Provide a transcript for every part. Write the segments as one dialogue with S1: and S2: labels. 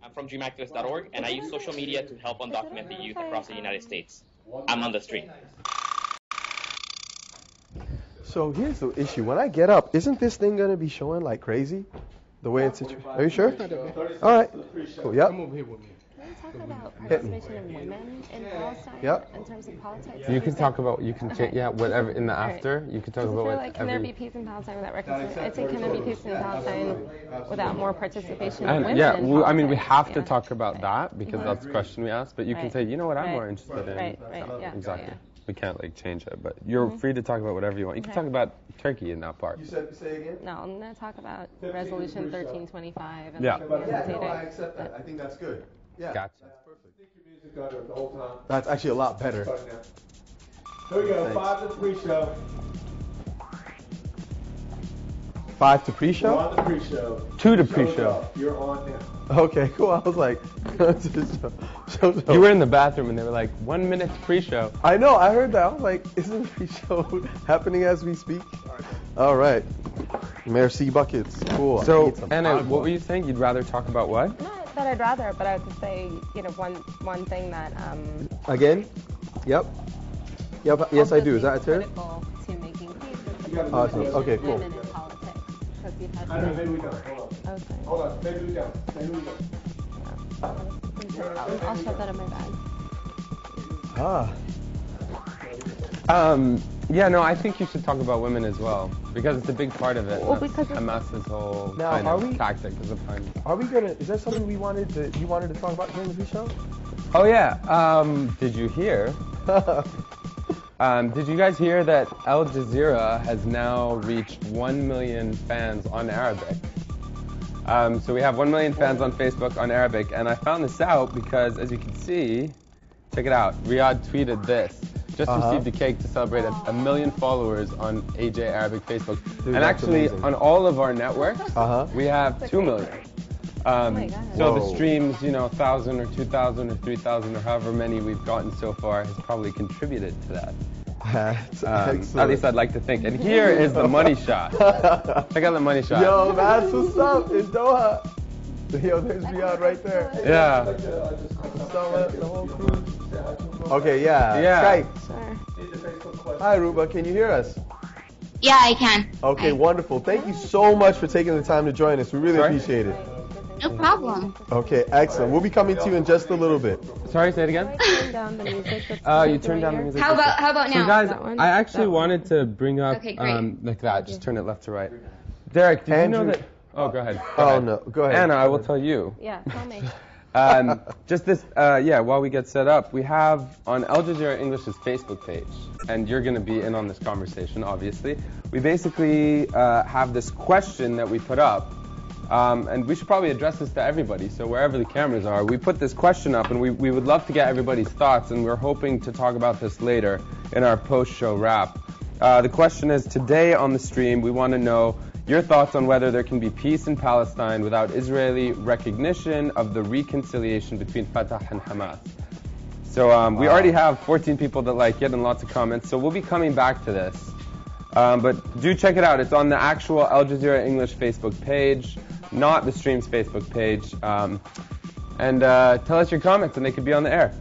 S1: I'm from dreamactivist.org, and I use social media to help undocumented the youth across the United States. I'm on the street.
S2: So here's the issue. When I get up, isn't this thing going to be showing like crazy? The way it's situated. Are you sure? All right. Cool. Yep.
S3: Can we talk about participation of women in Palestine in terms of politics?
S4: You can talk about, whatever in the after. You can talk about
S3: whatever. Like, can there be peace in Palestine without reconciliation? I'd say, can there be peace in Palestine without more participation of women?
S4: Yeah, I mean, we have to talk about that because that's the question we asked. But you can say, you know what, I'm more interested in.
S3: Right.
S4: Exactly. Yeah. We can't change it, but you're free to talk about whatever you want. You can talk about Turkey in that part.
S2: You said say again?
S3: No, I'm going to talk about Resolution 1325. And
S2: no, I accept that. I think that's good. Yeah.
S4: Gotcha.
S2: That's perfect. That's actually a lot better.
S5: Here we go. 5 to pre-show.
S2: 5 to pre-show?
S5: You're on the pre-show.
S2: 2 to pre-show.
S5: You're on now.
S2: Okay, cool. I was like,
S4: you were in the bathroom and they were like, 1 minute pre-show.
S2: I know, I heard that. I was like, isn't pre-show happening as we speak? All right. Merci buckets. Cool.
S4: So, Anna, what were you saying? You'd rather talk about what?
S3: Not that I'd rather, but I would say, one thing that...
S2: Again? Yep. Yes, I do. Is that a term?
S3: Critical to making peace.
S2: Awesome. Okay, cool.
S3: Women in politics.
S5: Maybe we don't. Hold on. Maybe we don't.
S3: I'll shove that in my bag.
S4: I think you should talk about women as well because it's a big part of it.
S3: Well, because
S4: Hamas's whole tactic is
S2: Are we gonna? Is there something you wanted to talk about during the show?
S4: Oh yeah. Did you hear? Did you guys hear that Al Jazeera has now reached 1 million fans on Arabic? So we have 1 million fans on Facebook on Arabic, and I found this out because, as you can see, check it out. Riyadh tweeted this. Just received a cake to celebrate 1 million followers on AJ Arabic Facebook.
S2: Dude,
S4: and actually,
S2: amazing.
S4: on all of our networks, we have 2 million. So the streams, 1,000 or 2,000 or 3,000 or however many we've gotten so far has probably contributed to that.
S2: That's
S4: at least I'd like to think. And here is the money shot. Check out the money shot.
S2: Yo, that's what's up in Doha. Yo, there's Riyadh right there.
S4: Yeah.
S2: The whole crew. Okay, yeah. Skype.
S3: Sure.
S2: Hi, Ruba. Can you hear us?
S6: Yeah, I can.
S2: Okay, wonderful. Thank you so much for taking the time to join us. We really appreciate it.
S6: No problem.
S2: Okay, excellent. We'll be coming to you in just a little bit.
S4: Sorry, say it again.
S3: Turn down the music.
S4: You turned down the music.
S6: How about now?
S4: So guys, I actually wanted to bring up like that. Just turn it left to right. Derek, did you know that? Oh, go ahead.
S2: No, go ahead.
S4: Anna, I will tell you.
S3: Yeah, tell me.
S4: Just this, while we get set up, we have on Al Jazeera English's Facebook page, and you're going to be in on this conversation, obviously. We basically have this question that we put up, and we should probably address this to everybody, so wherever the cameras are, we put this question up, and we would love to get everybody's thoughts, and we're hoping to talk about this later in our post-show wrap. The question is, today on the stream, we want to know your thoughts on whether there can be peace in Palestine without Israeli recognition of the reconciliation between Fatah and Hamas. So we already have 14 people that like it and lots of comments, so we'll be coming back to this. But do check it out. It's on the actual Al Jazeera English Facebook page, not the stream's Facebook page. And tell us your comments, and they could be on the air.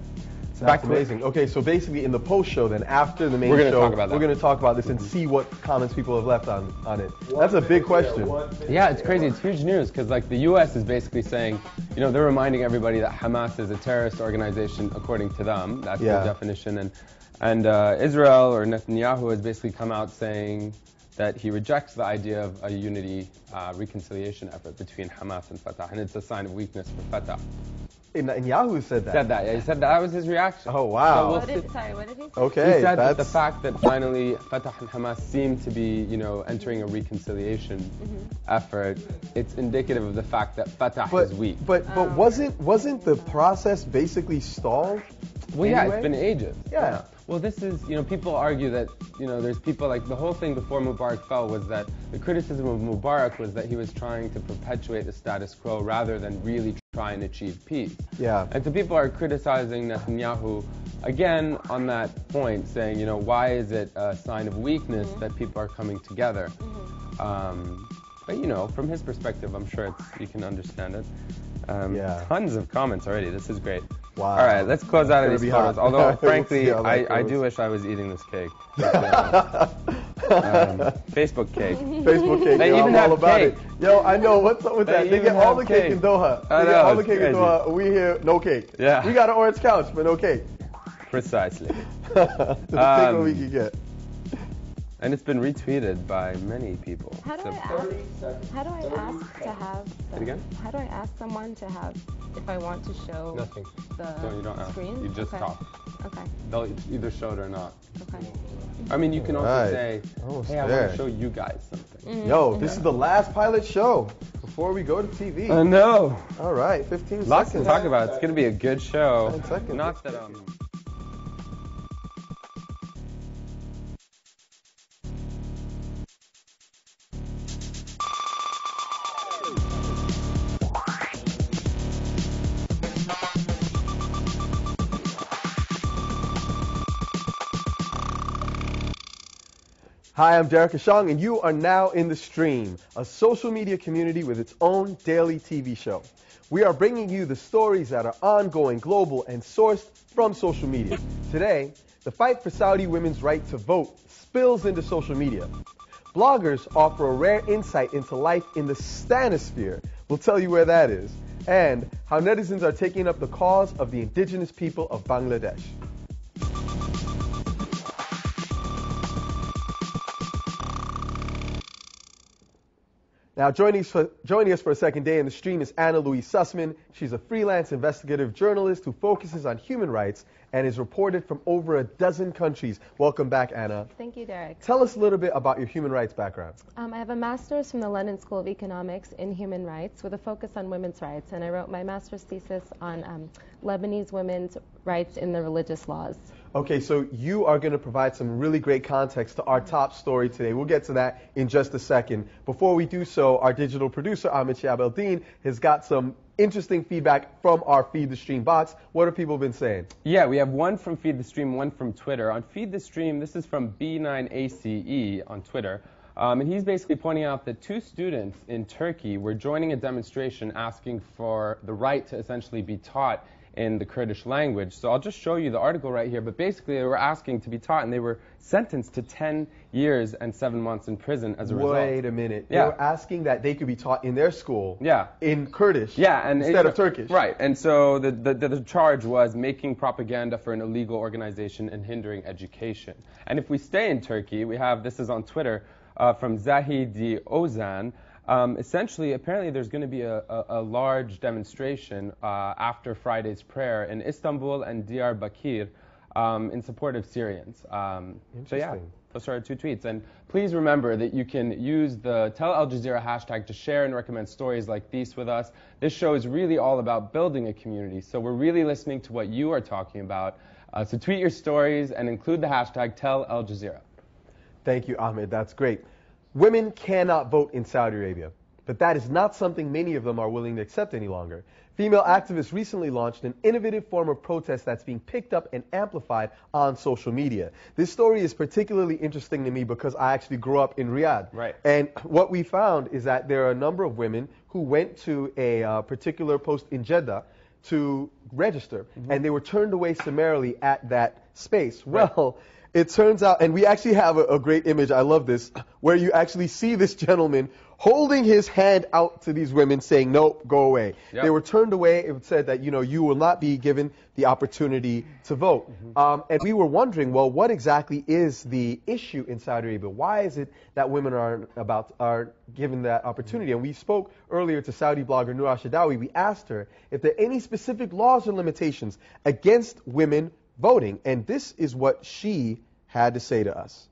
S2: That's amazing. Okay, so basically in the post show, then after the main show, we're going to talk about this and see what comments people have left on it. That's a big question.
S4: Yeah, it's crazy. It's huge news because like the U.S. is basically saying, they're reminding everybody that Hamas is a terrorist organization according to them. That's the definition. And Israel or Netanyahu has basically come out saying that he rejects the idea of a unity reconciliation effort between Hamas and Fatah, and it's a sign of weakness for Fatah.
S2: Netanyahu said that.
S4: Yeah, he said that was his reaction.
S2: Oh, wow.
S3: What did he say?
S2: Okay,
S4: he said that the fact that finally Fatah and Hamas seem to be, entering a reconciliation effort, it's indicative of the fact that Fatah is weak.
S2: But wasn't the process basically stalled?
S4: Well, yeah, it's been ages.
S2: Yeah.
S4: Well, this is, people argue that, there's people like the whole thing before Mubarak fell was that the criticism of Mubarak was that he was trying to perpetuate the status quo rather than really try and achieve peace.
S2: Yeah.
S4: And so people are criticizing Netanyahu again on that point, saying, why is it a sign of weakness that people are coming together? But you know, from his perspective, I'm sure you can understand it.
S2: Yeah.
S4: Tons of comments already. This is great.
S2: Wow.
S4: All right, let's close out of these photos. Although, frankly, I do
S2: goes.
S4: wish I was eating this cake. Facebook cake.
S2: Facebook cake.
S4: They
S2: yo,
S4: even
S2: I'm
S4: have
S2: all about
S4: cake.
S2: it. Yo, I know. What's up with that? They get all the cake in Doha.
S4: I
S2: They
S4: know,
S2: get all the
S4: it's
S2: cake in
S4: crazy.
S2: Doha. We here, no cake.
S4: Yeah.
S2: We got an orange couch, but no cake.
S4: Precisely.
S2: Take what we can get.
S4: And it's been retweeted by many people.
S3: How do I ask to have?
S4: Say it again?
S3: How do I ask someone to have if I want to show
S4: Nothing.
S3: the
S4: You don't ask.
S3: screen?
S4: You just
S3: okay.
S4: talk.
S3: Okay.
S4: They'll either show it or not.
S3: Okay.
S4: I mean, you can also
S2: Right.
S4: say,
S2: Almost
S4: hey, I
S2: there.
S4: want to show you guys something.
S2: Yo, this is the last pilot show before we go to TV.
S4: I know.
S2: All right, 15
S4: Lots
S2: seconds.
S4: to talk about. It's going to be a good show.
S2: 10 seconds.
S4: Not that
S2: Hi, I'm Derek Ashong, and you are now in The Stream, a social media community with its own daily TV show. We are bringing you the stories that are ongoing, global, and sourced from social media. Today, the fight for Saudi women's right to vote spills into social media. Bloggers offer a rare insight into life in the stanosphere. We'll tell you where that is, and how netizens are taking up the cause of the indigenous people of Bangladesh. Now, joining us for a second day in the stream is Anna Louise Sussman. She's a freelance investigative journalist who focuses on human rights and is reported from over a dozen countries. Welcome back, Anna.
S3: Thank you, Derek.
S2: Tell us a little bit about your human rights background.
S3: I have a master's from the London School of Economics in human rights with a focus on women's rights, and I wrote my master's thesis on Lebanese women's rights in the religious laws.
S2: Okay, so you are going to provide some really great context to our top story today. We'll get to that in just a second. Before we do so, our digital producer, Ahmed Shihab-Eldin, has got some interesting feedback from our Feed the Stream box. What have people been saying?
S4: Yeah, we have one from Feed the Stream, one from Twitter. On Feed the Stream, this is from B9ACE on Twitter. And he's basically pointing out that 2 students in Turkey were joining a demonstration asking for the right to essentially be taught in the Kurdish language. So I'll just show you the article right here. But basically, they were asking to be taught, and they were sentenced to 10 years and 7 months in prison as a result.
S2: Wait a minute.
S4: Yeah.
S2: They were asking that they could be taught in their school in Kurdish
S4: and
S2: instead of Turkish.
S4: Right. And so the charge was making propaganda for an illegal organization and hindering education. And if we stay in Turkey, we have, this is on Twitter, from Zahidi Ozan. Essentially, apparently there's going to be a large demonstration after Friday's prayer in Istanbul and Diyarbakir in support of Syrians. So yeah, those are our 2 tweets. And please remember that you can use the Tell Al Jazeera hashtag to share and recommend stories like these with us. This show is really all about building a community, so we're really listening to what you are talking about. So tweet your stories and include the hashtag Tell Al Jazeera.
S2: Thank you, Ahmed. That's great. Women cannot vote in Saudi Arabia, but that is not something many of them are willing to accept any longer. Female activists recently launched an innovative form of protest that's being picked up and amplified on social media. This story is particularly interesting to me because I actually grew up in Riyadh.
S4: Right.
S2: And what we found is that there are a number of women who went to a particular post in Jeddah to register, and they were turned away summarily at that space.
S4: Right.
S2: Well, it turns out, and we actually have a great image, I love this, where you actually see this gentleman holding his hand out to these women saying, nope, go away.
S4: Yep.
S2: They were turned away. It said that, you will not be given the opportunity to vote. And we were wondering, well, what exactly is the issue in Saudi Arabia? Why is it that women are given that opportunity? And we spoke earlier to Saudi blogger Noor Ashadawi. We asked her if there are any specific laws or limitations against women voting, and this is what she had to say to us.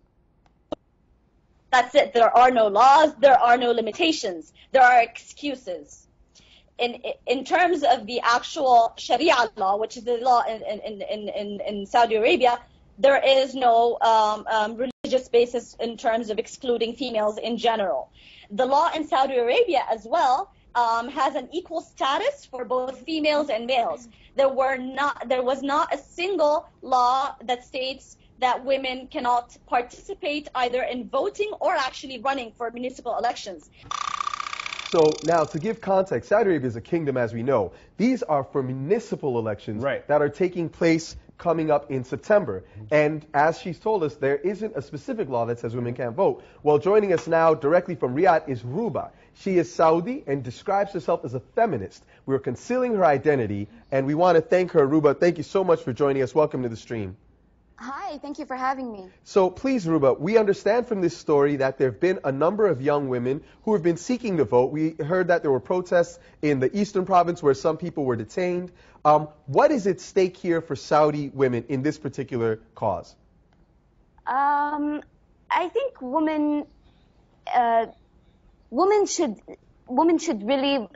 S7: That's it. There are no laws. There are no limitations. There are excuses. In terms of the actual Sharia law, which is the law in Saudi Arabia, there is no religious basis in terms of excluding females in general. The law in Saudi Arabia as well has an equal status for both females and males. There was not a single law that states that women cannot participate either in voting or actually running for municipal elections.
S2: So now, to give context, Saudi Arabia is a kingdom, as we know. These are for municipal elections that are taking place coming up in September. And as she's told us, there isn't a specific law that says women can't vote. Well, joining us now directly from Riyadh is Ruba. She is Saudi and describes herself as a feminist. We're concealing her identity, and we want to thank her. Ruba, thank you so much for joining us. Welcome to the stream.
S8: Hi, thank you for having me.
S2: So please, Ruba, we understand from this story that there have been a number of young women who have been seeking to vote. We heard that there were protests in the eastern province where some people were detained. What is at stake here for Saudi women in this particular cause?
S8: I think women should really.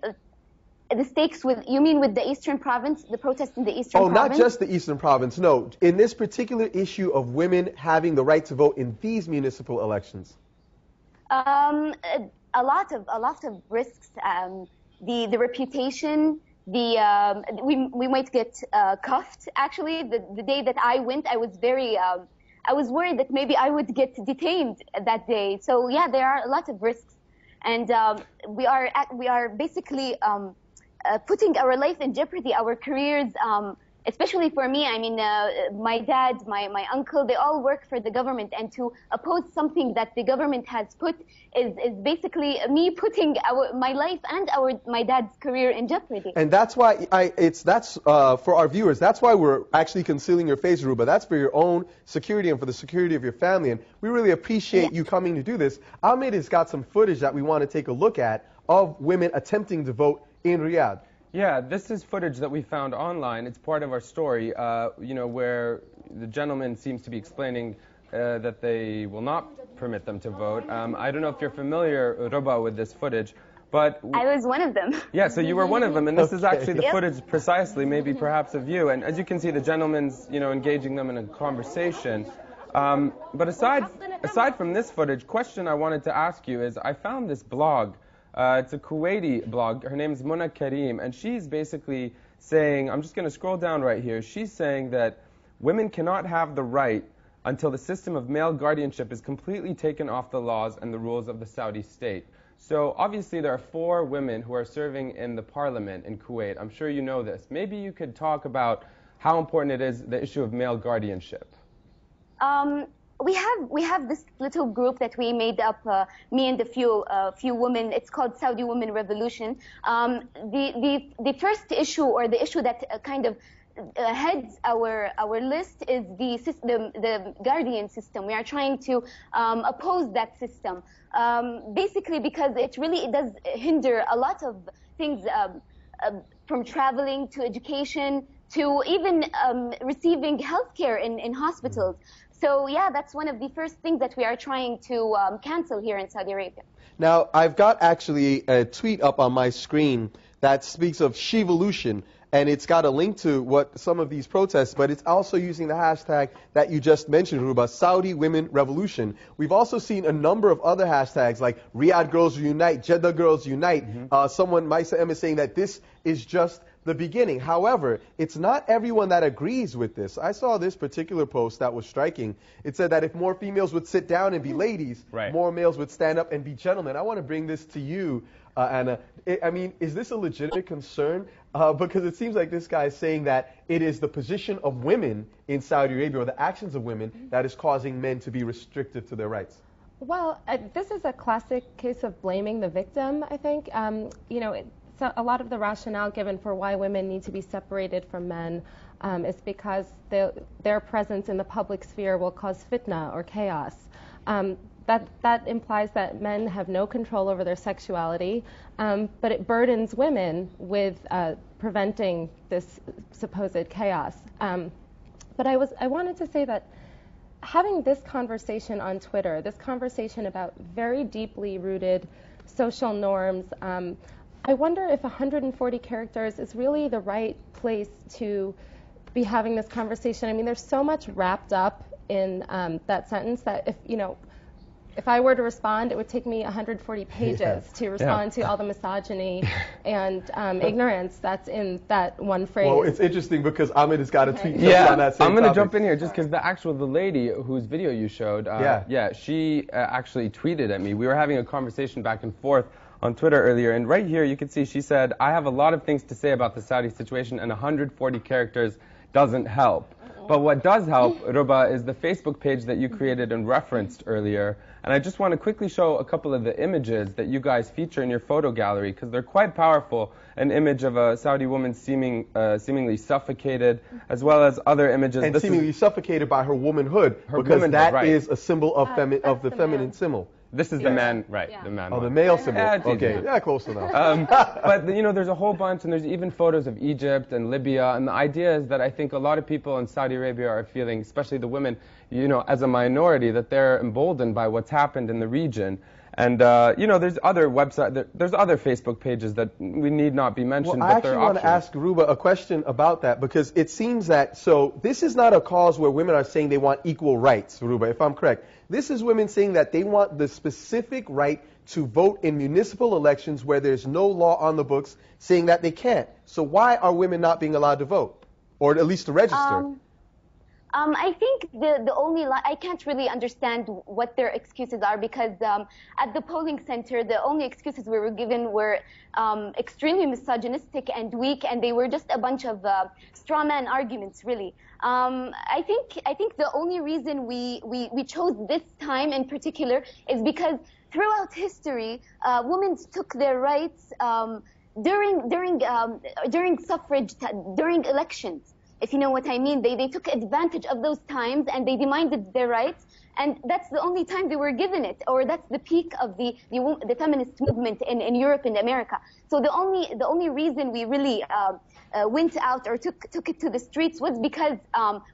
S8: The stakes with, you mean with the Eastern Province, the protests in the Eastern Province?
S2: Oh, not just the Eastern Province, no. In this particular issue of women having the right to vote in these municipal elections.
S8: A lot of risks. The reputation, we might get cuffed. Actually, the day that I went, I was worried that maybe I would get detained that day. So yeah, there are a lot of risks, and we are basically putting our life in jeopardy, our careers, especially for me. I mean, my dad, my uncle, they all work for the government, and to oppose something that the government has put is basically me putting my life and my dad's career in jeopardy.
S2: And that's why for our viewers, that's why we're actually concealing your face, Ruba. That's for your own security and for the security of your family. And we really appreciate you coming to do this. Ahmed has got some footage that we want to take a look at of women attempting to vote in Riyadh.
S4: Yeah, this is footage that we found online. It's part of our story, where the gentleman seems to be explaining that they will not permit them to vote. I don't know if you're familiar, Ruba, with this footage, but...
S8: I was one of them.
S4: Yeah, so you were one of them, and this is actually the footage precisely, maybe perhaps of you. And as you can see, the gentleman's, engaging them in a conversation. But aside from this footage, question I wanted to ask you is, I found this blog. It's a Kuwaiti blog. Her name is Muna Karim, and she's basically saying, I'm just going to scroll down right here. She's saying that women cannot have the right until the system of male guardianship is completely taken off the laws and the rules of the Saudi state. So obviously there are 4 women who are serving in the parliament in Kuwait. I'm sure you know this. Maybe you could talk about how important it is, the issue of male guardianship.
S8: We have this little group that we made up, me and a few women. It's called Saudi Women Revolution. The first issue, or the issue that kind of heads our list, is the guardian system. We are trying to oppose that system, basically because it does hinder a lot of things, from traveling to education to even receiving healthcare in hospitals. So yeah, that's one of the first things that we are trying to cancel here in Saudi Arabia.
S2: Now, I've got actually a tweet up on my screen that speaks of Shevolution, and it's got a link to what some of these protests, but it's also using the hashtag that you just mentioned, Ruba, Saudi Women Revolution. We've also seen a number of other hashtags like Riyadh Girls Unite, Jeddah Girls Unite. Someone, Maisa M, is saying that this is just the beginning. However, it's not everyone that agrees with this. I saw this particular post that was striking. It said that if more females would sit down and be ladies, more males would stand up and be gentlemen. I want to bring this to you, Anna. I mean, is this a legitimate concern? Because it seems like this guy is saying that it is the position of women in Saudi Arabia, or the actions of women, that is causing men to be restrictive to their rights.
S3: Well, this is a classic case of blaming the victim, I think. So a lot of the rationale given for why women need to be separated from men is because their presence in the public sphere will cause fitna or chaos. That implies that men have no control over their sexuality, but it burdens women with preventing this supposed chaos. But I wanted to say that having this conversation on Twitter, this conversation about very deeply rooted social norms, I wonder if 140 characters is really the right place to be having this conversation. I mean, there's so much wrapped up in that sentence that if, if I were to respond, it would take me 140 pages to respond to all the misogyny and ignorance that's in that one phrase.
S2: Well, it's interesting because Ahmed has got a tweet on that same
S4: I'm going to
S2: topic.
S4: jump in here just because the lady whose video you showed, she actually tweeted at me. We were having a conversation back and forth on Twitter earlier, and right here you can see she said, I have a lot of things to say about the Saudi situation, and 140 characters doesn't help. But what does help, Ruba, is the Facebook page that you created and referenced earlier. And I just want to quickly show a couple of the images that you guys feature in your photo gallery, because they're quite powerful. An image of a Saudi woman seemingly suffocated, as well as other images.
S2: And seemingly suffocated by her womanhood, because that is a symbol of, the feminine symbol.
S4: This is the man, right, the man.
S2: Oh, the male symbol. Okay, close enough.
S4: But, there's a whole bunch, and there's even photos of Egypt and Libya, and the idea is that I think a lot of people in Saudi Arabia are feeling, especially the women, as a minority, that they're emboldened by what's happened in the region. And, there's other there's other Facebook pages that we need not be mentioned,
S2: well,
S4: but they're
S2: I actually want to ask Ruba a question about that, because it seems that, this is not a cause where women are saying they want equal rights, Ruba, if I'm correct. This is women saying that they want the specific right to vote in municipal elections where there's no law on the books saying that they can't. So why are women not being allowed to vote, or at least to register?
S8: I think the only I can't really understand what their excuses are, because at the polling center, the only excuses we were given were extremely misogynistic and weak, and they were just a bunch of straw man arguments, really. I think the only reason we chose this time in particular is because throughout history, women took their rights during suffrage, during elections. If you know what I mean, they took advantage of those times and they demanded their rights, and that's the only time they were given it, or that's the peak of the feminist movement in Europe and America. So the only reason we really went out or took it to the streets was because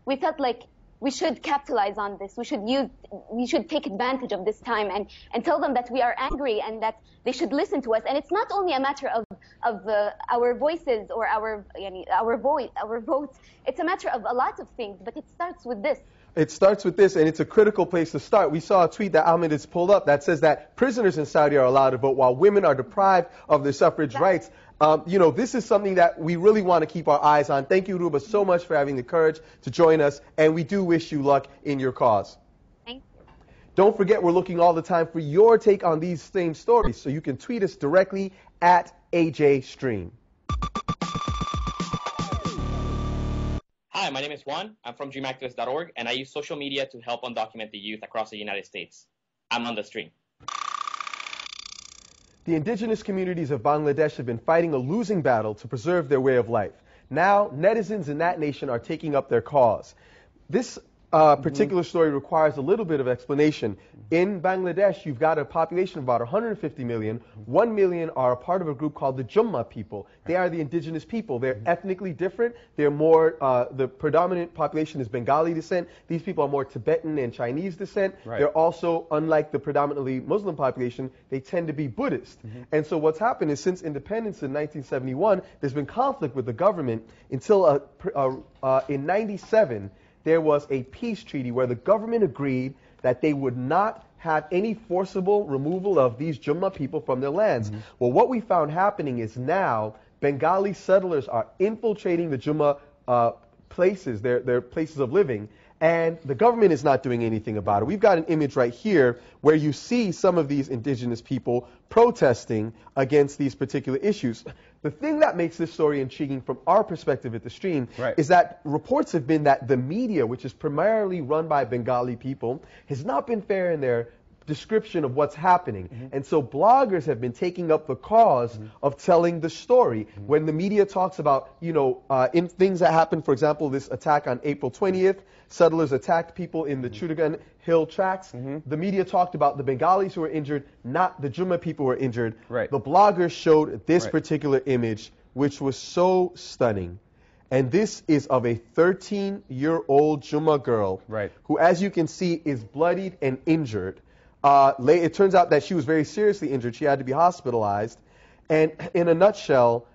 S8: we felt like we should capitalize on this. We should take advantage of this time and tell them that we are angry and that they should listen to us. And it's not only a matter of our voices or our votes. It's a matter of a lot of things, but it starts with this.
S2: It starts with this, and it's a critical place to start. We saw a tweet that Ahmed has pulled up that says that prisoners in Saudi are allowed to vote while women are deprived of their suffrage rights. This is something that we really want to keep our eyes on. Thank you, Ruba, so much for having the courage to join us, and we do wish you luck in your cause.
S8: Thank you.
S2: Don't forget, we're looking all the time for your take on these same stories, so you can tweet us directly at AJStream.
S1: Hi, my name is Juan. I'm from dreamactivist.org, and I use social media to help undocument the youth across the United States. I'm on the stream.
S2: The indigenous communities of Bangladesh have been fighting a losing battle to preserve their way of life. Now, netizens in that nation are taking up their cause. This particular story requires a little bit of explanation. In Bangladesh, you've got a population of about 150 million. 1 million are a part of a group called the Jumma people. They are the indigenous people. They're ethnically different. They're more, the predominant population is Bengali descent. These people are more Tibetan and Chinese descent. They're also, unlike the predominantly Muslim population, they tend to be Buddhist. And so what's happened is, since independence in 1971, there's been conflict with the government until in 97, there was a peace treaty where the government agreed that they would not have any forcible removal of these Jumma people from their lands. Well, what we found happening is now Bengali settlers are infiltrating the Jumma places, their places of living, and the government is not doing anything about it. We've got an image right here where you see some of these indigenous people protesting against these particular issues. The thing that makes this story intriguing from our perspective at the stream is that reports have been that the media, which is primarily run by Bengali people, has not been fair in their description of what's happening. And so bloggers have been taking up the cause of telling the story. When the media talks about, in things that happened, for example, this attack on April 20th, settlers attacked people in the Chudagan Hill tracks. The media talked about the Bengalis who were injured, not the Jumma people who were injured. The bloggers showed this particular image, which was so stunning. And this is of a 13-year-old Jumma girl who, as you can see, is bloodied and injured. It turns out that she was very seriously injured. She had to be hospitalized. And in a nutshell,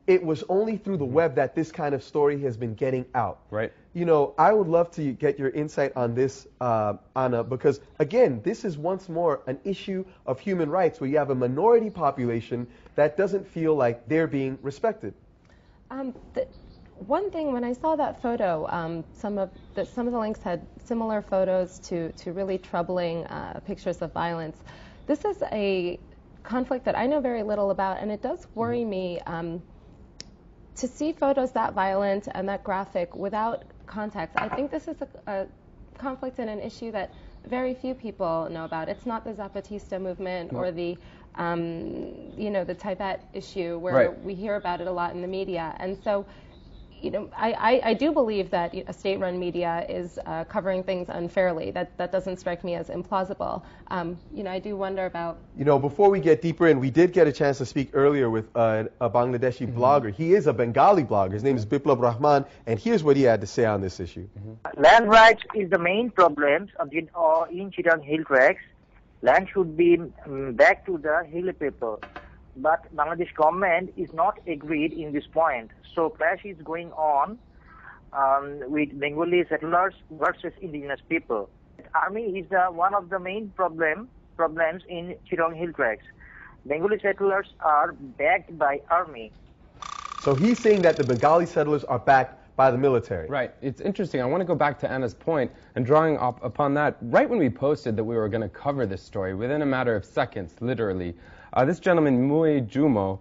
S2: it was only through the web that this kind of story has been getting out. You know, I would love to get your insight on this, Anna, because again, this is once more an issue of human rights where you have a minority population that doesn't feel like they're being respected.
S3: One thing, when I saw that photo, some of the links had similar photos to really troubling pictures of violence. This is a conflict that I know very little about, and it does worry me to see photos that violent and that graphic without context. I think this is a conflict and an issue that very few people know about. It's not the Zapatista movement or the the Tibet issue where we hear about it a lot in the media. And so, I do believe that a state-run media is covering things unfairly. That doesn't strike me as implausible. I do wonder about...
S2: Before we get deeper in, we did get a chance to speak earlier with a Bangladeshi blogger. He is a Bengali blogger. His name is Biplab Rahman, and here's what he had to say on this issue.
S9: Land rights is the main problem in Chittagong hill tracts. Land should be back to the hill people. But Bangladesh government is not agreed in this point. So clash is going on with Bengali settlers versus indigenous people. Army is one of the main problems in Chittagong hill tracts. Bengali settlers are backed by army.
S2: So he's saying that the Bengali settlers are backed by the military.
S4: Right. It's interesting. I want to go back to Anna's point and drawing up upon that. Right when we posted that we were going to cover this story, within a matter of seconds, literally, this gentleman, Mui Jumo,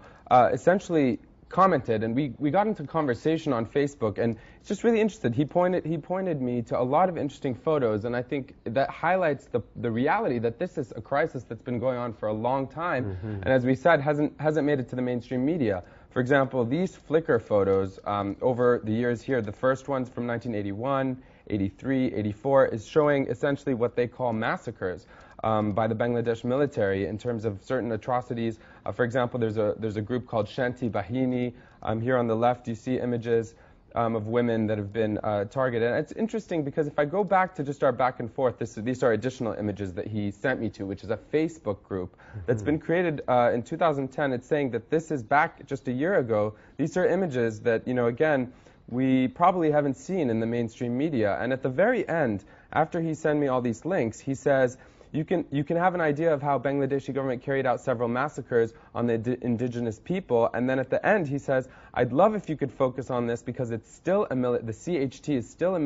S4: essentially commented, and we got into conversation on Facebook, and it's just really interesting. He pointed me to a lot of interesting photos, and I think that highlights the reality that this is a crisis that's been going on for a long time, and as we said, hasn't made it to the mainstream media. For example, these Flickr photos over the years here, the first one's from 1981, 83, 84, is showing essentially what they call massacres by the Bangladesh military in terms of certain atrocities. For example, there's a group called Shanti Bahini. Here on the left, you see images of women that have been targeted. And it's interesting because if I go back to just our back and forth, these are additional images that he sent me to, which is a Facebook group that's been created in 2010. It's saying that this is back just a year ago. These are images that, again, we probably haven't seen in the mainstream media. And at the very end, after he sent me all these links, he says, you can have an idea of how Bangladeshi government carried out several massacres on the indigenous people, and then at the end he says, I'd love if you could focus on this because it's still the CHT is still a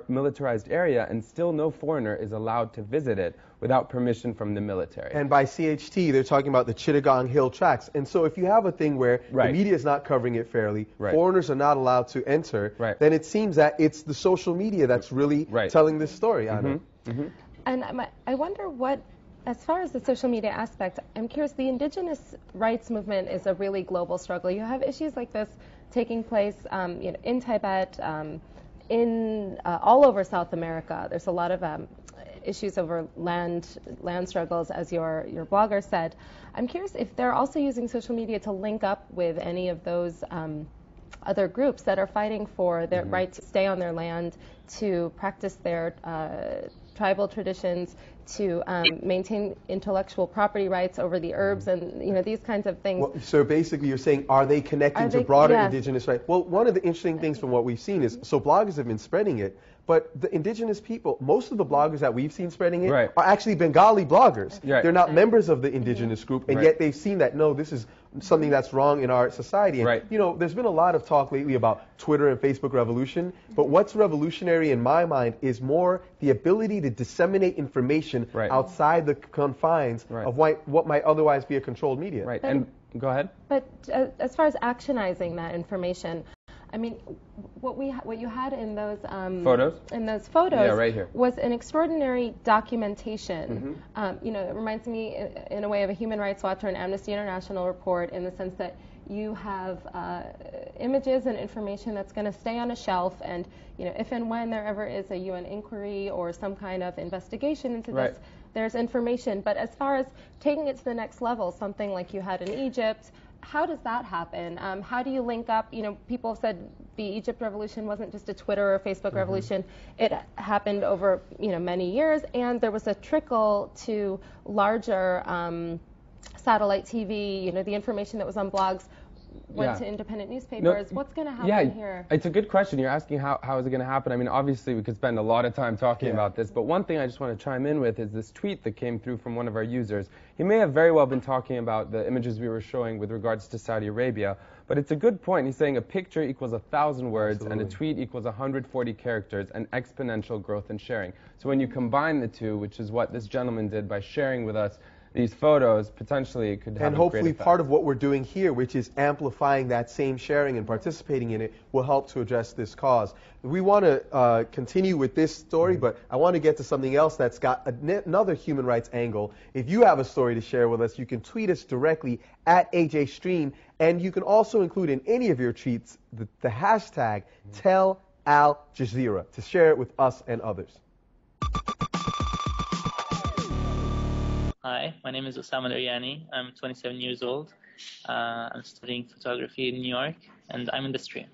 S4: militarized area, and still no foreigner is allowed to visit it without permission from the military.
S2: And by CHT, they're talking about the Chittagong Hill Tracts. And so if you have a thing where the media is not covering it fairly, foreigners are not allowed to enter, then it seems that it's the social media that's really telling this story, Anna.
S3: And I wonder what, as far as the social media aspect, I'm curious, the indigenous rights movement is a really global struggle. You have issues like this taking place in Tibet, all over South America. There's a lot of issues over land struggles, as your blogger said. I'm curious if they're also using social media to link up with any of those other groups that are fighting for their right to stay on their land, to practice their tribal traditions, to maintain intellectual property rights over the herbs and these kinds of things.
S2: Well, so basically you're saying, are they connecting to broader indigenous rights? Well, one of the interesting things from what we've seen is, so bloggers have been spreading it, but the indigenous people, most of the bloggers that we've seen spreading it are actually Bengali bloggers. They're not members of the indigenous group, and yet they've seen that, no, this is something that's wrong in our society. And, there's been a lot of talk lately about Twitter and Facebook revolution, but what's revolutionary in my mind is more the ability to disseminate information outside the confines of what might otherwise be a controlled media.
S4: And go ahead.
S3: But as far as actionizing that information, I mean, what you had in those
S4: photos
S3: right here was an extraordinary documentation. It reminds me in a way of a Human Rights Watch or an Amnesty International report, in the sense that you have images and information that's going to stay on a shelf, and if and when there ever is a UN inquiry or some kind of investigation into this, there's information. But as far as taking it to the next level, something like you had in Egypt, how does that happen? How do you link up? People have said the Egypt revolution wasn't just a Twitter or Facebook revolution. It happened over many years, and there was a trickle to larger satellite TV. The information that was on blogs went to independent newspapers. What's going to happen here?
S4: It's a good question. You're asking how is it going to happen. I mean, obviously, we could spend a lot of time talking about this, but one thing I just want to chime in with is this tweet that came through from one of our users. He may have very well been talking about the images we were showing with regards to Saudi Arabia, but it's a good point. He's saying a picture equals 1,000 words and a tweet equals 140 characters and exponential growth in sharing. So when you combine the two, which is what this gentleman did by sharing with us these photos, potentially it could have
S2: and
S4: a
S2: hopefully
S4: great effect.
S2: part of what we're doing here, which is amplifying that same sharing and participating in it, will help to address this cause. We want to continue with this story, but I want to get to something else that's got another human rights angle. If you have a story to share with us, you can tweet us directly at AJStream, and you can also include in any of your tweets the hashtag #TellAlJazeera to share it with us and others.
S10: Hi, my name is Osama Daryani. I'm 27 years old. I'm studying photography in New York, and I'm in the stream.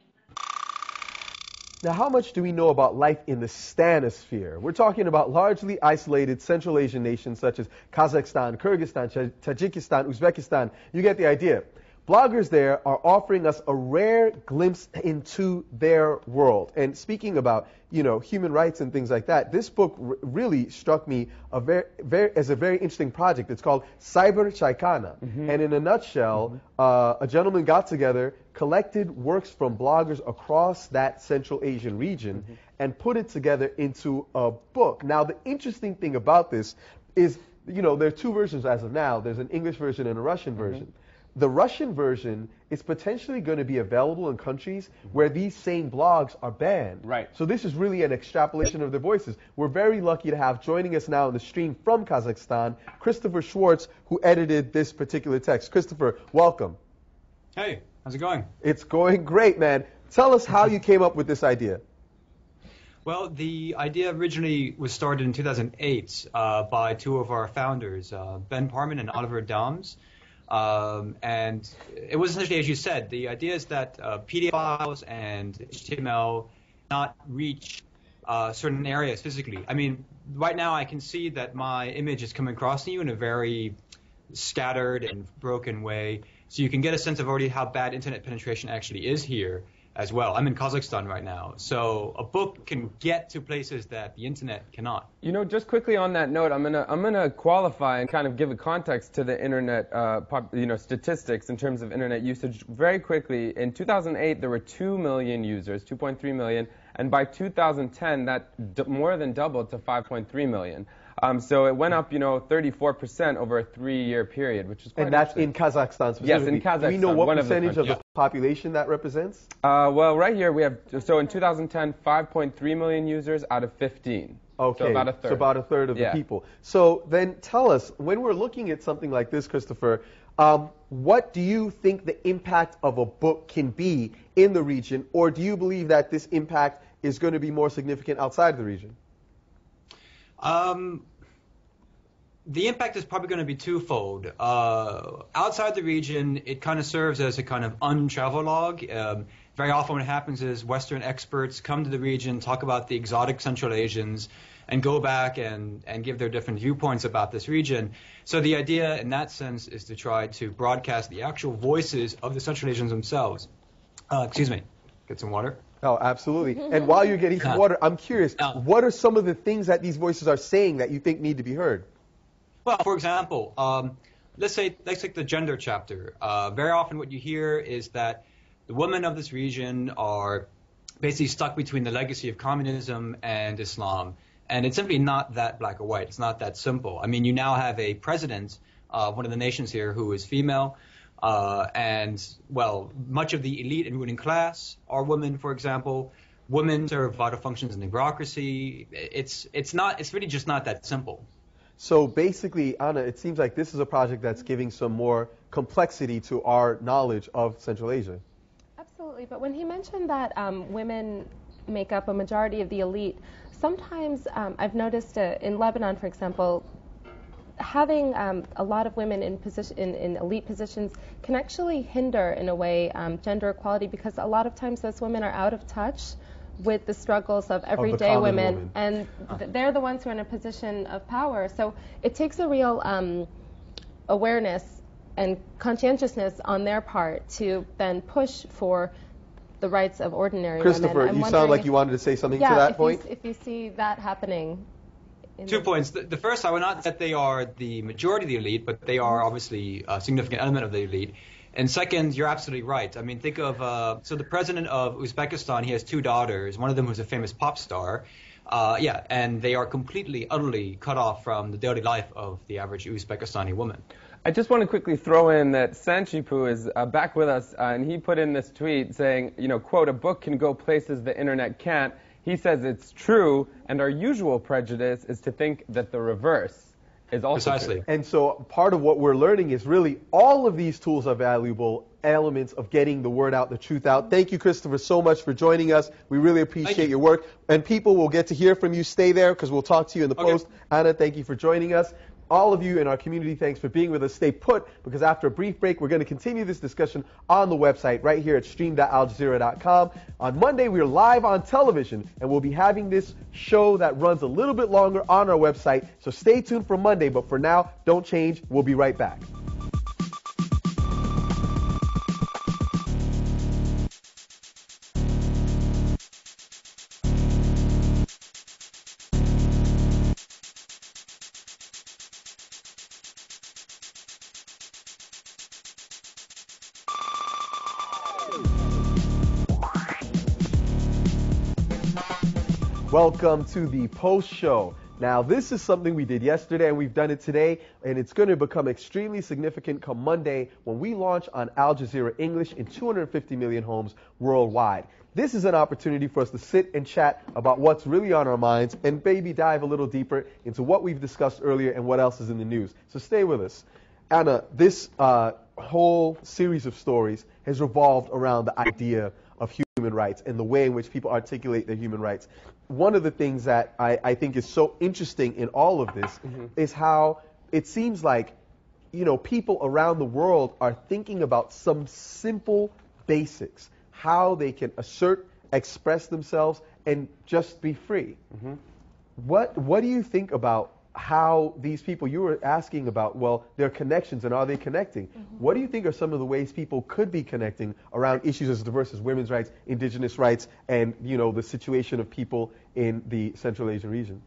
S2: Now, how much do we know about life in the stanosphere? We're talking about largely isolated Central Asian nations such as Kazakhstan, Kyrgyzstan, Tajikistan, Uzbekistan. You get the idea. Bloggers there are offering us a rare glimpse into their world. And speaking about, human rights and things like that, this book really struck me as a very interesting project. It's called Cyber Chicana. And in a nutshell, a gentleman got together, collected works from bloggers across that Central Asian region, and put it together into a book. Now, the interesting thing about this is, there are two versions as of now. There's an English version and a Russian version. The Russian version is potentially going to be available in countries where these same blogs are banned.
S4: Right.
S2: So this is really an extrapolation of their voices. We're very lucky to have joining us now on the stream from Kazakhstan, Christopher Schwartz, who edited this particular text. Christopher, welcome.
S11: Hey, how's it going?
S2: It's going great, man. Tell us how you came up with this idea.
S11: Well, the idea originally was started in 2008 by two of our founders, Ben Parman and Oliver Dahms. And it was essentially, as you said, the idea is that PDF files and HTML not reach certain areas physically. I mean, right now I can see that my image is coming across to you in a very scattered and broken way. So you can get a sense of already how bad internet penetration actually is here as well. I'm in Kazakhstan right now. So a book can get to places that the internet cannot.
S4: Just quickly on that note, I'm gonna qualify and kind of give a context to the internet, statistics in terms of internet usage very quickly. In 2008, there were 2 million users, 2.3 million, and by 2010, that more than doubled to 5.3 million. So it went up, 34% over a 3-year period, which is quite
S2: And that's in Kazakhstan specifically.
S4: Yes, in Kazakhstan.
S2: Do we know what percentage of the population that represents?
S4: Well, right here we have, so in 2010, 5.3 million users out of 15.
S2: Okay,
S4: so about a third.
S2: So about a third of the people. So then tell us, when we're looking at something like this, Christopher, what do you think the impact of a book can be in the region, or do you believe that this impact is going to be more significant outside the region?
S11: The impact is probably going to be twofold. Outside the region, it kind of serves as a kind of untravelogue. Very often what happens is Western experts come to the region, talk about the exotic Central Asians, and go back and give their different viewpoints about this region. So the idea in that sense is to try to broadcast the actual voices of the Central Asians themselves. Excuse me. Get some water.
S2: Oh, absolutely. And while you're getting some water, I'm curious, what are some of the things that these voices are saying that you think need to be heard?
S11: Well, for example, let's take the gender chapter. Very often what you hear is that the women of this region are basically stuck between the legacy of communism and Islam. And it's simply not that black or white. It's not that simple. I mean, you now have a president of one of the nations here who is female. And, well, much of the elite and ruling class are women, for example. Women serve vital functions in the bureaucracy. It's really just not that simple.
S2: So basically, Anna, it seems like this is a project that's giving some more complexity to our knowledge of Central Asia.
S3: Absolutely, but when he mentioned that women make up a majority of the elite, sometimes I've noticed in Lebanon, for example, having a lot of women in elite positions can actually hinder, in a way, gender equality, because a lot of times those women are out of touch with the struggles of everyday women, and they're the ones who are in a position of power. So it takes a real awareness and conscientiousness on their part to then push for the rights of ordinary
S2: Christopher,
S3: women.
S2: you sound like you wanted to say something to that point.
S3: If you see that happening.
S11: 2 points. The first, I would not that they are the majority of the elite, but they are obviously a significant element of the elite. And second, you're absolutely right. I mean, think of, so the president of Uzbekistan, he has 2 daughters, one of them who's a famous pop star. And they are completely, utterly cut off from the daily life of the average Uzbekistani woman.
S4: I just want to quickly throw in that Sanchipu is back with us, and he put in this tweet saying, quote, "A book can go places the internet can't." He says it's true, and our usual prejudice is to think that the reverse is also
S11: Precisely.
S4: true.
S2: And so part of what we're learning is really all of these tools are valuable elements of getting the word out, the truth out. Thank you, Christopher, so much for joining us. We really appreciate your work. And people will get to hear from you. Stay there because we'll talk to you in the post. Anna, thank you for joining us. All of you in our community, thanks for being with us. Stay put, because after a brief break, we're going to continue this discussion on the website right here at stream.aljazeera.com. On Monday, we're live on television, and we'll be having this show that runs a little bit longer on our website. So stay tuned for Monday, but for now, don't change. We'll be right back. Welcome to the Post Show. Now, this is something we did yesterday, and we've done it today, and it's going to become extremely significant come Monday when we launch on Al Jazeera English in 250 million homes worldwide. This is an opportunity for us to sit and chat about what's really on our minds and maybe dive a little deeper into what we've discussed earlier and what else is in the news. So stay with us. Anna, this whole series of stories has revolved around the idea of human rights and the way in which people articulate their human rights. One of the things that I think is so interesting in all of this is how it seems like, people around the world are thinking about some simple basics, how they can assert, express themselves, and just be free. What do you think about how these people, you were asking about, their connections and are they connecting? What do you think are some of the ways people could be connecting around issues as diverse as women's rights, indigenous rights, and, the situation of people in the Central Asian region?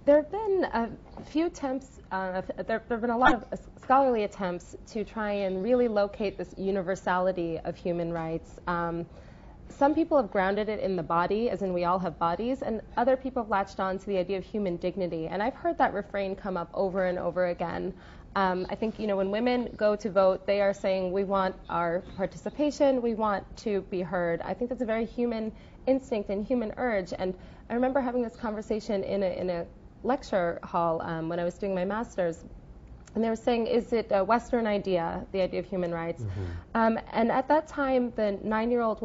S3: There have been a few attempts, there have been a lot of scholarly attempts to try and really locate this universality of human rights. Some people have grounded it in the body, as in we all have bodies, and other people have latched on to the idea of human dignity. And I've heard that refrain come up over and over again. I think, when women go to vote, they are saying we want our participation, we want to be heard. I think that's a very human instinct and human urge. And I remember having this conversation in a lecture hall when I was doing my master's. And they were saying, is it a Western idea, the idea of human rights? And at that time, the 9-year-old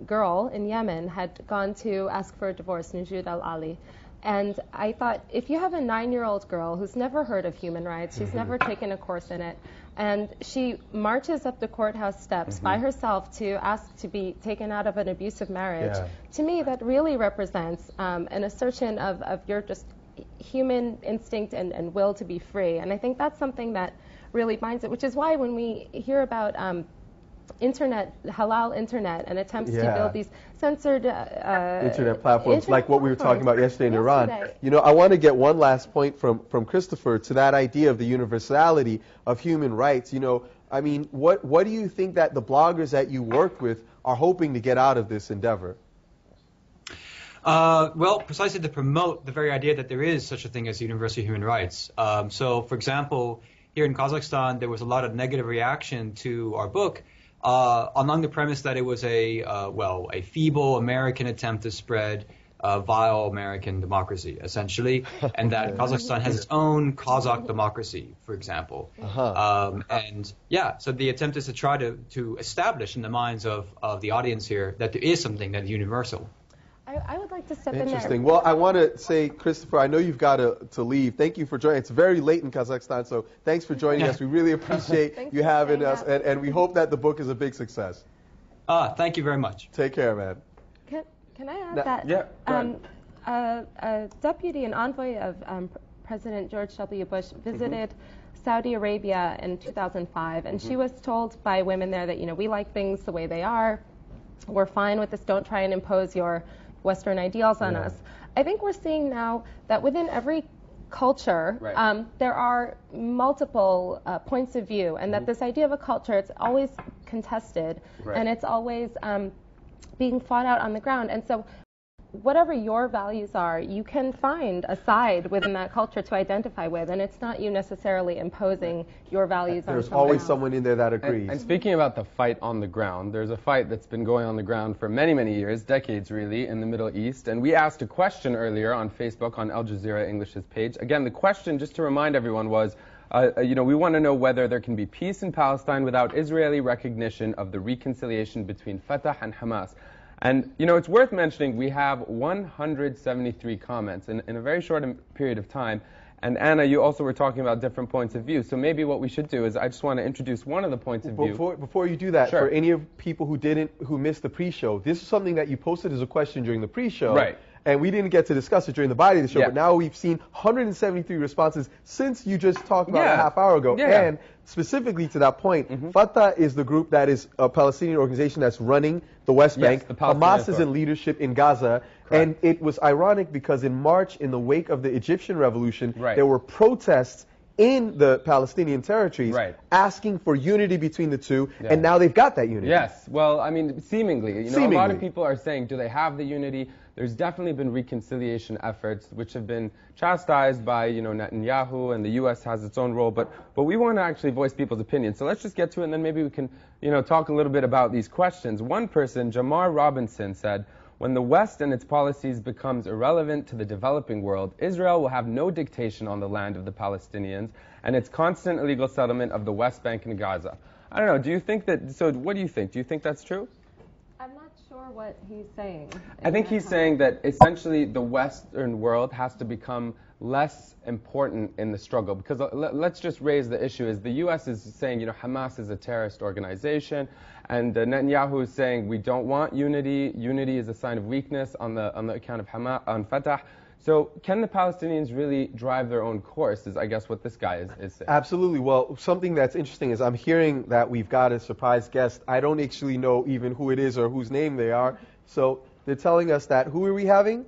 S3: girl in Yemen had gone to ask for a divorce, Nujud al-Ali. And I thought, if you have a 9-year-old girl who's never heard of human rights, she's never taken a course in it, and she marches up the courthouse steps by herself to ask to be taken out of an abusive marriage, to me that really represents an assertion of your just human instinct and will to be free. And I think that's something that really binds it, which is why when we hear about halal internet and attempts to build these censored
S2: internet platforms like what we were talking about yesterday in Iran. I want to get one last point from Christopher to that idea of the universality of human rights. What do you think that the bloggers that you work with are hoping to get out of this endeavor?
S11: Precisely to promote the very idea that there is such a thing as universal human rights. So, for example, here in Kazakhstan, there was a lot of negative reaction to our book along the premise that it was a feeble American attempt to spread vile American democracy, essentially, and that Kazakhstan has its own Kazakh democracy, for example. So the attempt is to try to establish in the minds of the audience here that there is something that is universal.
S3: I would like to step in there.
S2: Interesting. Well, I want to say, Christopher, I know you've got to leave. Thank you for joining. It's very late in Kazakhstan, so thanks for joining us. We really appreciate you having us, and we hope that the book is a big success.
S11: Thank you very much.
S2: Take care, man.
S3: Can I add that a deputy and envoy of President George W. Bush visited Saudi Arabia in 2005, and she was told by women there that, we like things the way they are. We're fine with this. Don't try and impose your Western ideals on us. I think we're seeing now that within every culture, there are multiple points of view, and that this idea of a culture, it's always contested, and it's always being fought out on the ground. And so whatever your values are, you can find a side within that culture to identify with, and it's not you necessarily imposing your values on someone else.
S2: There's always someone in there that agrees.
S4: And speaking about the fight on the ground, there's a fight that's been going on the ground for many, many years, decades really, in the Middle East. And we asked a question earlier on Facebook on Al Jazeera English's page. Again, the question, just to remind everyone, was, we want to know whether there can be peace in Palestine without Israeli recognition of the reconciliation between Fatah and Hamas. And, it's worth mentioning we have 173 comments in a very short period of time. And Anna, you also were talking about different points of view. So maybe what we should do is I just want to introduce one of the points of view.
S2: Before you do that,
S4: Sure.
S2: for any of people who missed the pre-show, this is something that you posted as a question during the pre-show.
S4: Right.
S2: And we didn't get to discuss it during the body of the show, but now we've seen 173 responses since you just talked about a half hour ago. And specifically to that point, Fatah is the group that is a Palestinian organization that's running the West Bank. Hamas is in leadership in Gaza. And it was ironic because in March, in the wake of the Egyptian revolution, there were protests in the Palestinian territories asking for unity between the two, and now they've got that unity.
S4: Yes, well, I mean, seemingly. A lot of people are saying, do they have the unity? There's definitely been reconciliation efforts which have been chastised by, Netanyahu, and the U.S. has its own role, but we want to actually voice people's opinions. So let's just get to it, and then maybe we can, talk a little bit about these questions. One person, Jamar Robinson, said, when the West and its policies becomes irrelevant to the developing world, Israel will have no dictation on the land of the Palestinians and its constant illegal settlement of the West Bank and Gaza. I don't know, do you think that, so what do you think? Do you think that's true?
S3: I'm not sure what he's saying.
S4: I think he's saying that essentially the Western world has to become less important in the struggle, because let's just raise the issue is the U.S. is saying, Hamas is a terrorist organization, and Netanyahu is saying we don't want unity. Unity is a sign of weakness on the account of Hamas, on Fatah. So can the Palestinians really drive their own course is, I guess, what this guy is saying.
S2: Absolutely. Well, something that's interesting is I'm hearing that we've got a surprise guest. I don't actually know even who it is or whose name they are. So they're telling us that, who are we having?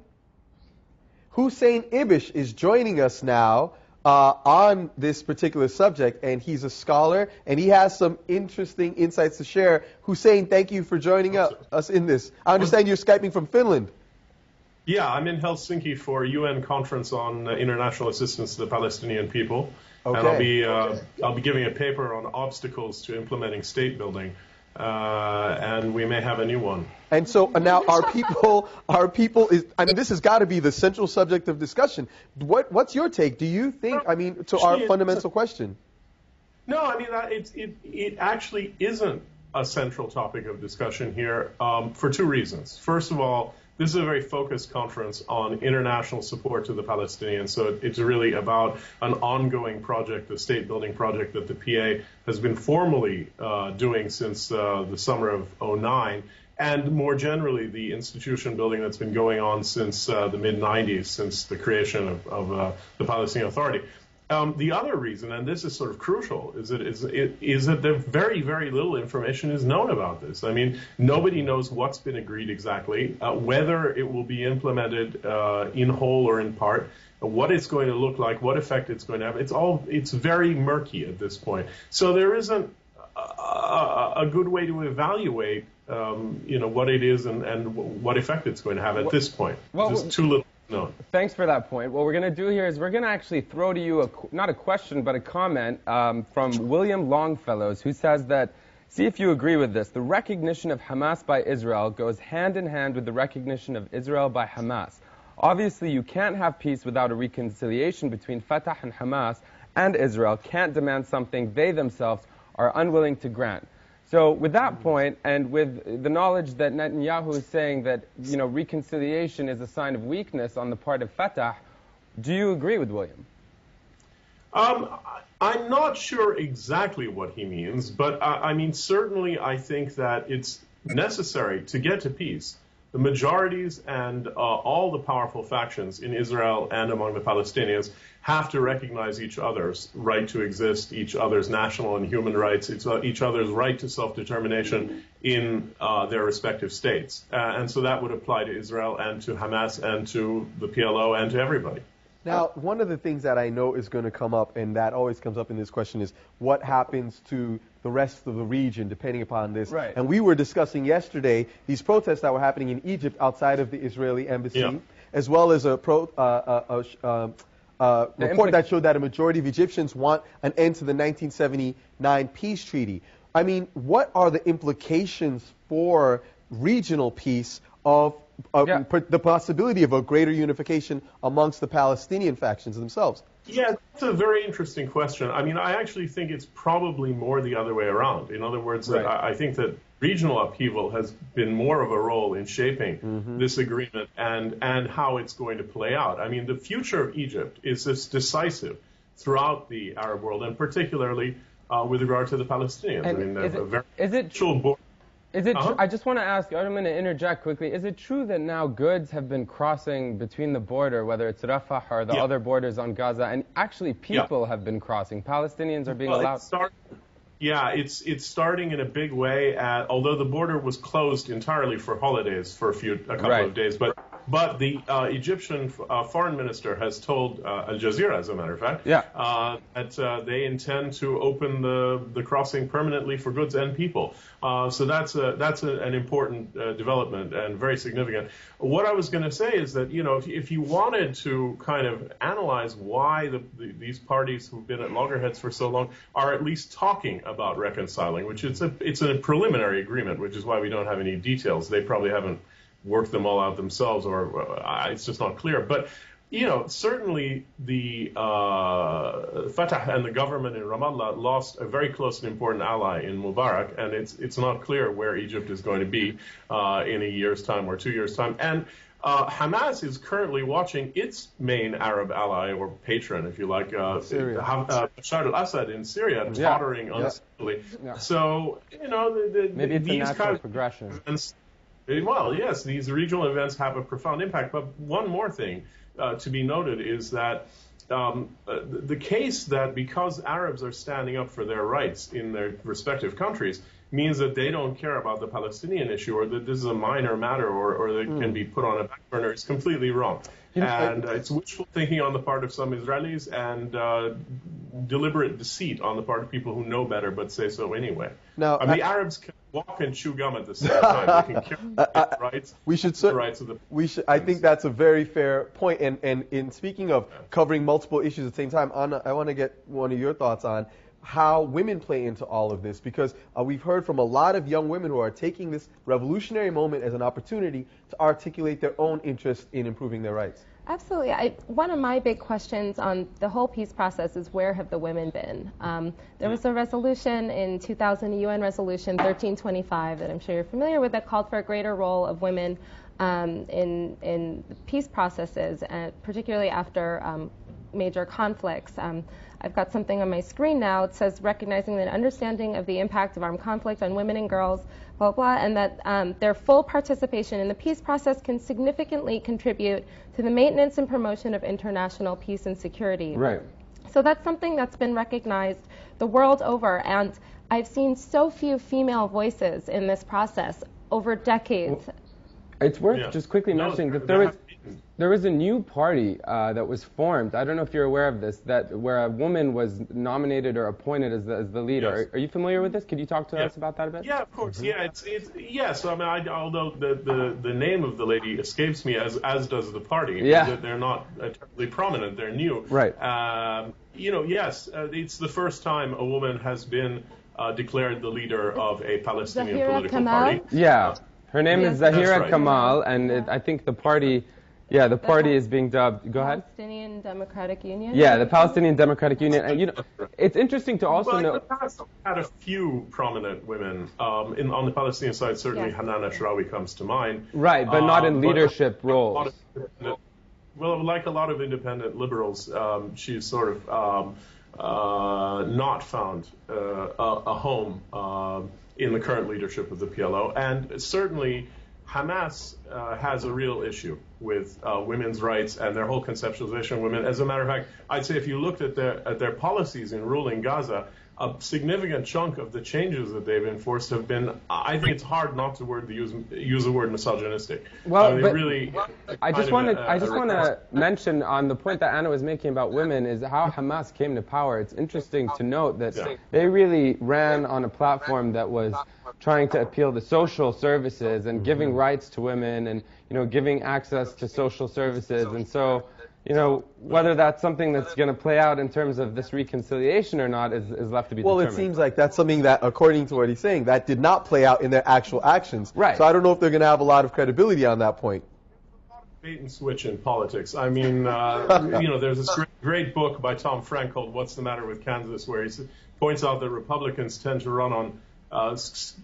S2: Hussein Ibish is joining us now on this particular subject, and he's a scholar, and he has some interesting insights to share. Hussein, thank you for joining us in this. I understand you're Skyping from Finland.
S5: Yeah, I'm in Helsinki for a UN conference on international assistance to the Palestinian people.
S2: Okay.
S5: And I'll be giving a paper on obstacles to implementing state building. And we may have a new one.
S2: And so now our people is, I mean, this has got to be the central subject of discussion. What's your take? Do you think, I mean, to our fundamental question?
S5: No, I mean, it actually isn't a central topic of discussion here for two reasons. First of all, this is a very focused conference on international support to the Palestinians, so it's really about an ongoing project, the state-building project that the PA has been formally doing since the summer of '09, and more generally the institution building that's been going on since the mid-'90s, since the creation of the Palestinian Authority. The other reason, and this is sort of crucial, is that there very, very little information is known about this. I mean, nobody knows what's been agreed exactly, whether it will be implemented in whole or in part, what it's going to look like, what effect it's going to have. It's very murky at this point. So there isn't a good way to evaluate, what it is and what effect it's going to have at this point. There's too little. No.
S4: Thanks for that point. What we're going to do here is we're going to actually throw to you, not a question, but a comment from William Longfellows, who says that, see if you agree with this, the recognition of Hamas by Israel goes hand in hand with the recognition of Israel by Hamas. Obviously, you can't have peace without a reconciliation between Fatah and Hamas, and Israel can't demand something they themselves are unwilling to grant. So with that point, and with the knowledge that Netanyahu is saying that, reconciliation is a sign of weakness on the part of Fatah, do you agree with William?
S5: I'm not sure exactly what he means, but I mean, certainly I think that it's necessary to get to peace the majorities and all the powerful factions in Israel and among the Palestinians have to recognize each other's right to exist, each other's national and human rights, each other's right to self-determination in their respective states. And so that would apply to Israel and to Hamas and to the PLO and to everybody.
S2: Now, one of the things that I know is going to come up, and that always comes up in this question, is what happens to the rest of the region depending upon this.
S12: Right.
S2: And we were discussing yesterday these protests that were happening in Egypt outside of the Israeli embassy, as well as a report that showed that a majority of Egyptians want an end to the 1979 peace treaty. I mean, what are the implications for regional peace of the possibility of a greater unification amongst the Palestinian factions themselves?
S5: Yeah, that's a very interesting question. I mean, I actually think it's probably more the other way around. In other words, I think that regional upheaval has been more of a role in shaping this agreement and how it's going to play out. I mean, the future of Egypt is decisive throughout the Arab world, and particularly with regard to the Palestinians.
S4: And
S5: I mean,
S4: is it
S5: true?
S4: I just want to ask you, I'm going to interject quickly. Is it true that now goods have been crossing between the border, whether it's Rafah or the other borders on Gaza, and actually people have been crossing? Palestinians are being allowed?
S5: It's starting in a big way. Although the border was closed entirely for holidays for a couple of days, but the Egyptian foreign minister has told Al Jazeera, as a matter of fact, that they intend to open the crossing permanently for goods and people. So that's an important development and very significant. What I was going to say is that, you know, if you wanted to kind of analyze why these parties who've been at loggerheads for so long are at least talking about reconciling, which it's a preliminary agreement, which is why we don't have any details. They probably haven't work them all out themselves, or it's just not clear. But, you know, certainly the Fatah and the government in Ramallah lost a very close and important ally in Mubarak, and it's not clear where Egypt is going to be in a year's time or 2 years' time. And Hamas is currently watching its main Arab ally, or patron, if you like, Bashar al-Assad in Syria, tottering unsteadily. So, you know,
S4: maybe it's a natural progression.
S5: Well, yes, these regional events have a profound impact. But one more thing to be noted is that the case that because Arabs are standing up for their rights in their respective countries means that they don't care about the Palestinian issue, or that this is a minor matter, or that can be put on a back burner, is completely wrong. And it's wishful thinking on the part of some Israelis and deliberate deceit on the part of people who know better but say so anyway.
S2: Now,
S5: the Arabs can walk and chew gum at the same time. They can care about the rights. The rights of the
S2: I think that's a very fair point. And in speaking of covering multiple issues at the same time, Anna, I want to get one of your thoughts on how women play into all of this, because we've heard from a lot of young women who are taking this revolutionary moment as an opportunity to articulate their own interest in improving their rights.
S3: Absolutely. One of my big questions on the whole peace process is, where have the women been? There was a resolution in 2000, UN Resolution 1325, that I'm sure you're familiar with, that called for a greater role of women in peace processes, particularly after major conflicts. I've got something on my screen now. It says, recognizing the understanding of the impact of armed conflict on women and girls, blah, blah, and that their full participation in the peace process can significantly contribute to the maintenance and promotion of international peace and security.
S4: Right.
S3: So that's something that's been recognized the world over, and I've seen so few female voices in this process over decades.
S4: Well, it's worth just quickly mentioning that there was a new party that was formed. I don't know if you're aware of this, where a woman was nominated or appointed as the leader.
S5: Yes.
S4: Are you familiar with this? Could you talk to us about that a bit?
S5: Yeah, of course. Yeah, yes. I mean, although the name of the lady escapes me, as does the party.
S4: Yeah.
S5: They're not terribly prominent. They're new.
S4: Right.
S5: You know, yes, it's the first time a woman has been declared the leader of a Palestinian political party.
S4: Yeah. Her name is Zahira
S5: right.
S4: Kamal, and I think the party, the party is being dubbed. Go ahead.
S3: Palestinian Democratic Union.
S4: Yeah, the Palestinian Democratic Union, and you know, it's interesting to also know.
S5: In the past, had a few prominent women on the Palestinian side. Certainly, Hanan Ashrawi comes to mind.
S4: Right, but not in leadership roles.
S5: Well, like a lot of independent liberals, she's sort of not found a home in the current leadership of the PLO, and certainly Hamas has a real issue with women's rights and their whole conceptualization of women. As a matter of fact, I'd say if you looked at their policies in ruling Gaza, a significant chunk of the changes that they've enforced have been, I think it's hard not to use the word misogynistic.
S4: Well,
S5: but really,
S4: I just want to mention on the point that Anna was making about women is how Hamas came to power. It's interesting to note that they really ran on a platform that was trying to appeal to social services and giving rights to women and giving access to social services. And so whether that's something that's going to play out in terms of this reconciliation or not is left to be determined.
S2: Well, it seems like that's something that, according to what he's saying, that did not play out in their actual actions.
S4: Right.
S2: So I don't know if they're going to have a lot of credibility on that point.
S5: Bait and switch in politics. I mean, there's this great book by Tom Frank called What's the Matter with Kansas, where he points out that Republicans tend to run on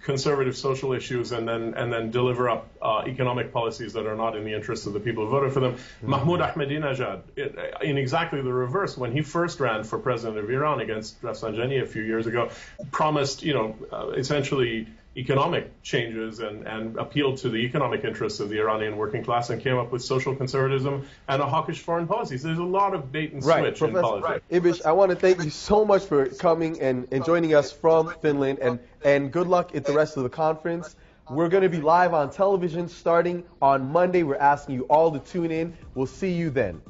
S5: conservative social issues and then deliver up economic policies that are not in the interests of the people who voted for them. Mahmoud Ahmadinejad, in exactly the reverse, when he first ran for president of Iran against Rafsanjani a few years ago, promised, essentially economic changes and appealed to the economic interests of the Iranian working class and came up with social conservatism and a hawkish foreign policy. So there's a lot of bait and switch in politics.
S2: Ibish, I want to thank you so much for coming and joining us from Finland, and good luck at the rest of the conference. We're going to be live on television starting on Monday. We're asking you all to tune in. We'll see you then.